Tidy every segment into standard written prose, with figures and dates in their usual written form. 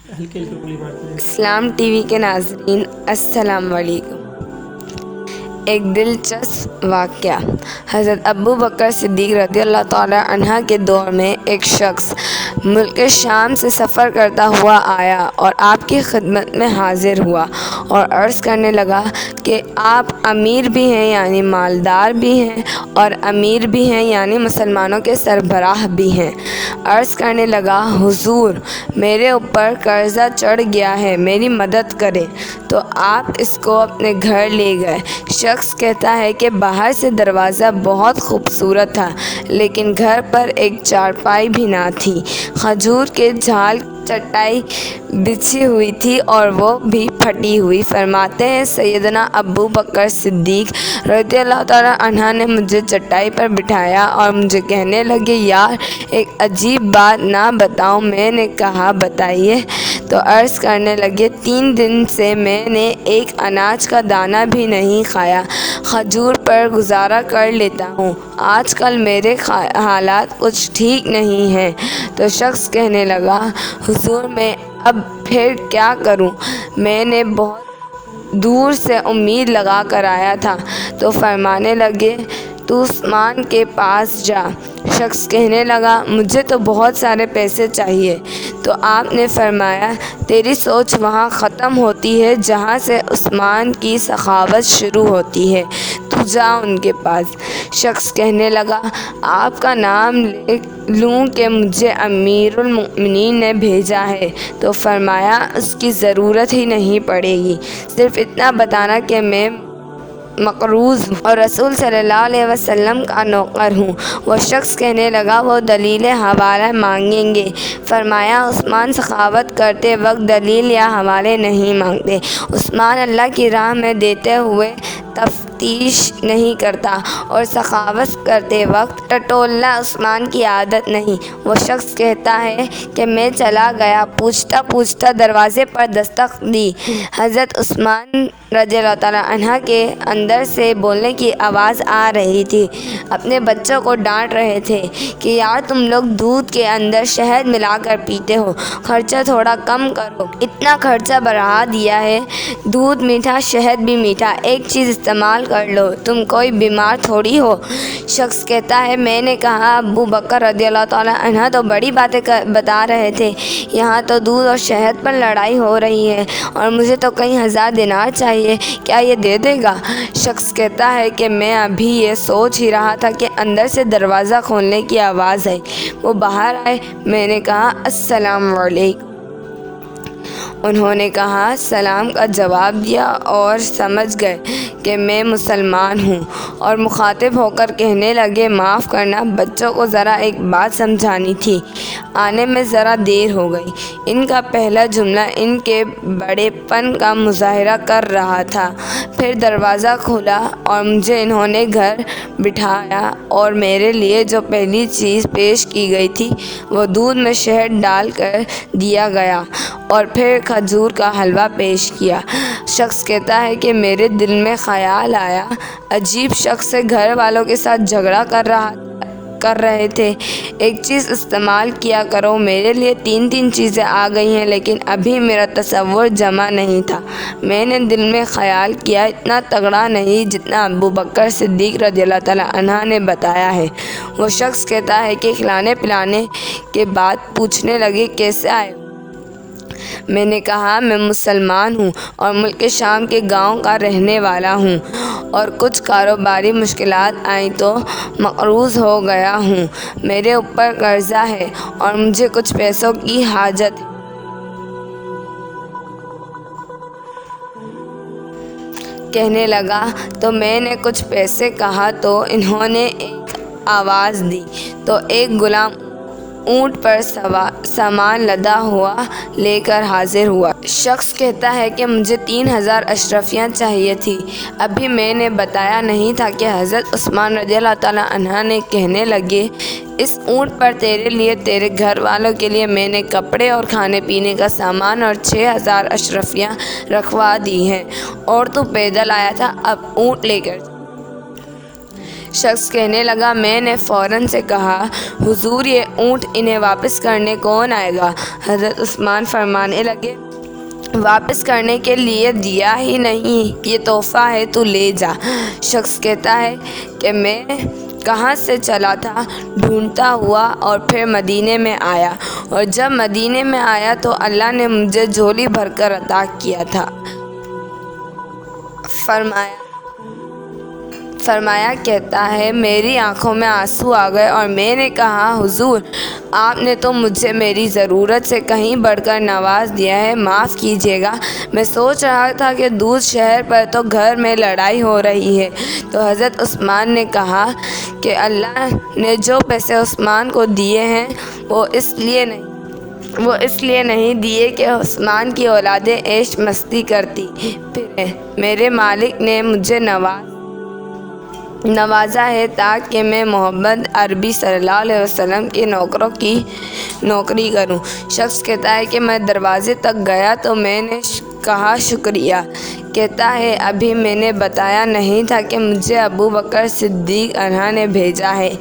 اسلام T V کے ناظرین السلام علیکم۔ ایک دلچسپ واقعہ۔ حضرت ابو بکر صدیق رضی اللہ تعالی عنہ کے دور میں ایک شخص ملک شام سے سفر کرتا ہوا آیا اور آپ کی خدمت میں حاضر ہوا اور عرض کرنے لگا کہ آپ امیر بھی ہیں یعنی مالدار بھی ہیں، اور امیر بھی ہیں یعنی مسلمانوں کے سربراہ بھی ہیں۔ عرض کرنے لگا، حضور میرے اوپر قرضہ چڑھ گیا ہے، میری مدد کریں۔ تو آپ اس کو اپنے گھر لے گئے۔ شخص کہتا ہے کہ باہر سے دروازہ بہت خوبصورت تھا، لیکن گھر پر ایک چارپائی بھی نہ تھی۔ کھجور کے جھال چٹائی بچھی ہوئی تھی اور وہ بھی پھٹی ہوئی۔ فرماتے ہیں سیدنا ابو بکر صدیق رضی اللہ تعالی عنہ نے مجھے چٹائی پر بٹھایا اور مجھے کہنے لگے، یار ایک عجیب بات نہ بتاؤں؟ میں نے کہا بتائیے۔ تو عرض کرنے لگے، 3 دن سے میں نے ایک اناج کا دانہ بھی نہیں کھایا، کھجور پر گزارا کر لیتا ہوں۔ آج کل میرے حالات کچھ ٹھیک نہیں ہیں۔ تو شخص کہنے لگا، حضور میں اب پھر کیا کروں؟ میں نے بہت دور سے امید لگا کر آیا تھا۔ تو فرمانے لگے، تو عثمان کے پاس جا۔ شخص کہنے لگا، مجھے تو بہت سارے پیسے چاہیے۔ تو آپ نے فرمایا، تیری سوچ وہاں ختم ہوتی ہے جہاں سے عثمان کی سخاوت شروع ہوتی ہے، تو جا ان کے پاس۔ شخص کہنے لگا، آپ کا نام لے لوں کہ مجھے امیر المؤمنین نے بھیجا ہے؟ تو فرمایا، اس کی ضرورت ہی نہیں پڑے گی، صرف اتنا بتانا کہ میں مقروض ہوں اور رسول صلی اللہ علیہ وسلم کا نوکر ہوں۔ وہ شخص کہنے لگا، وہ دلیل حوالہ مانگیں گے؟ فرمایا، عثمان سخاوت کرتے وقت دلیل یا حوالے نہیں مانگتے۔ عثمان اللہ کی راہ میں دیتے ہوئے تفتیش نہیں کرتا، اور سخاوت کرتے وقت ٹٹولنا عثمان کی عادت نہیں۔ وہ شخص کہتا ہے کہ میں چلا گیا، پوچھتا پوچھتا دروازے پر دستک دی۔ حضرت عثمان رضی اللہ تعالی عنہ کے اندر سے بولنے کی آواز آ رہی تھی۔ اپنے بچوں کو ڈانٹ رہے تھے کہ یار تم لوگ دودھ کے اندر شہد ملا کر پیتے ہو، خرچہ تھوڑا کم کرو، اتنا خرچہ بڑھا دیا ہے، دودھ میٹھا شہد بھی میٹھا، ایک چیز استعمال کر لو، تم کوئی بیمار تھوڑی ہو۔ شخص کہتا ہے، میں نے کہا ابو بکر رضی اللہ تعالی عنہ تو بڑی باتیں بتا رہے تھے، یہاں تو دودھ اور شہد پر لڑائی ہو رہی ہے، اور مجھے تو کئی ہزار دینار چاہیے، کیا یہ دے دے گا؟ شخص کہتا ہے کہ میں ابھی یہ سوچ ہی رہا تھا کہ اندر سے دروازہ کھولنے کی آواز آئی، وہ باہر آئے، میں نے کہا السلام علیکم۔ انہوں نے کہا سلام کا جواب دیا اور سمجھ گئے کہ میں مسلمان ہوں، اور مخاطب ہو کر کہنے لگے، معاف کرنا، بچوں کو ذرا ایک بات سمجھانی تھی، آنے میں ذرا دیر ہو گئی۔ ان کا پہلا جملہ ان کے بڑے پن کا مظاہرہ کر رہا تھا۔ پھر دروازہ کھلا اور مجھے انہوں نے گھر بٹھایا، اور میرے لیے جو پہلی چیز پیش کی گئی تھی وہ دودھ میں شہد ڈال کر دیا گیا، اور پھر کھجور کا حلوہ پیش کیا۔ شخص کہتا ہے کہ میرے دل میں خیال آیا، عجیب شخص ہے، گھر والوں کے ساتھ جھگڑا کر رہے تھے، ایک چیز استعمال کیا کرو۔ میرے لیے 3 چیزیں آ گئی ہیں، لیکن ابھی میرا تصور جمع نہیں تھا۔ میں نے دل میں خیال کیا، اتنا تگڑا نہیں جتنا ابو بکر صدیق رضی اللہ تعالی عنہ نے بتایا ہے۔ وہ شخص کہتا ہے کہ کھلانے پلانے کے بعد پوچھنے لگے، کیسے آئے ہو؟ میں نے کہا، میں مسلمان ہوں اور ملک شام کے گاؤں کا رہنے والا ہوں، اور کچھ کاروباری مشکلات آئیں تو مقروض ہو گیا ہوں، میرے اوپر قرضہ ہے اور مجھے کچھ پیسوں کی حاجت ہے۔ کہنے لگا، تو میں نے کچھ پیسے کہا تو انہوں نے ایک آواز دی، تو ایک غلام اونٹ پر سامان لدا ہوا لے کر حاضر ہوا۔ شخص کہتا ہے کہ مجھے 3000 اشرفیاں چاہیے تھی۔ ابھی میں نے بتایا نہیں تھا کہ حضرت عثمان رضی اللہ تعالی عنہ نے کہنے لگے، اس اونٹ پر تیرے لیے، تیرے گھر والوں کے لیے میں نے کپڑے اور کھانے پینے کا سامان اور 6000 اشرفیاں رکھوا دی ہیں، اور تو پیدل آیا تھا، اب اونٹ لے کر۔ شخص کہنے لگا میں نے فوراً سے کہا حضور یہ اونٹ انہیں واپس کرنے کون آئے گا؟ حضرت عثمان فرمانے لگے واپس کرنے کے لیے دیا ہی نہیں، یہ تحفہ ہے، تو لے جا۔ شخص کہتا ہے کہ میں کہاں سے چلا تھا ڈھونڈتا ہوا اور پھر مدینے میں آیا، اور جب مدینے میں آیا تو اللہ نے مجھے جھولی بھر کر عطا کیا تھا۔ فرمایا کہتا ہے میری آنکھوں میں آنسو آ گئے اور میں نے کہا حضور آپ نے تو مجھے میری ضرورت سے کہیں بڑھ کر نواز دیا ہے، معاف کیجیے گا، میں سوچ رہا تھا کہ دور شہر پر تو گھر میں لڑائی ہو رہی ہے۔ تو حضرت عثمان نے کہا کہ اللہ نے جو پیسے عثمان کو دیے ہیں وہ اس لیے نہیں دیے کہ عثمان کی اولادیں عیش مستی کرتی پھریں، میرے مالک نے مجھے نوازا ہے تاکہ میں محمد عربی صلی اللہ علیہ وسلم کے نوکروں کی نوکری کروں۔ شخص کہتا ہے کہ میں دروازے تک گیا تو میں نے کہا شکریہ۔ کہتا ہے ابھی میں نے بتایا نہیں تھا کہ مجھے ابو بکر صدیق عنہ نے بھیجا ہے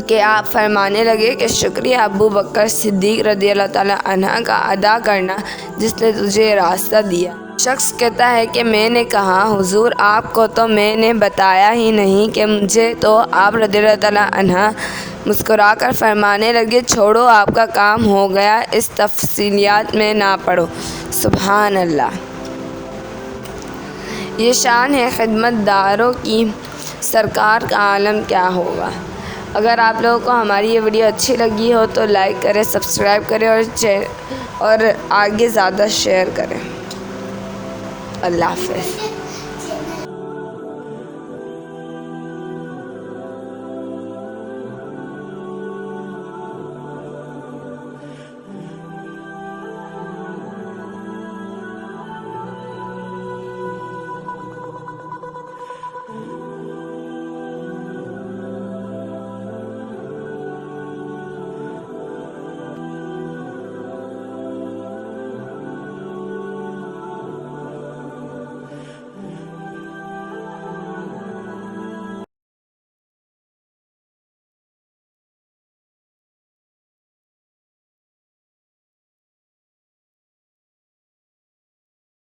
کہ آپ فرمانے لگے کہ شکریہ ابو بکر صدیق رضی اللہ تعالیٰ عنہ کا ادا کرنا جس نے تجھے راستہ دیا۔ شخص کہتا ہے کہ میں نے کہا حضور آپ کو تو میں نے بتایا ہی نہیں کہ مجھے تو آپ رضی اللہ تعالیٰ عنہ مسکرا کر فرمانے لگے چھوڑو آپ کا کام ہو گیا، اس تفصیلات میں نہ پڑو۔ سبحان اللہ۔ یہ شان ہے خدمت داروں کی، سرکار کا عالم کیا ہوگا۔ اگر آپ لوگوں کو ہماری یہ ویڈیو اچھی لگی ہو تو لائک کریں، سبسکرائب کریں اور آگے زیادہ شیئر کریں۔ اللہ حافظ۔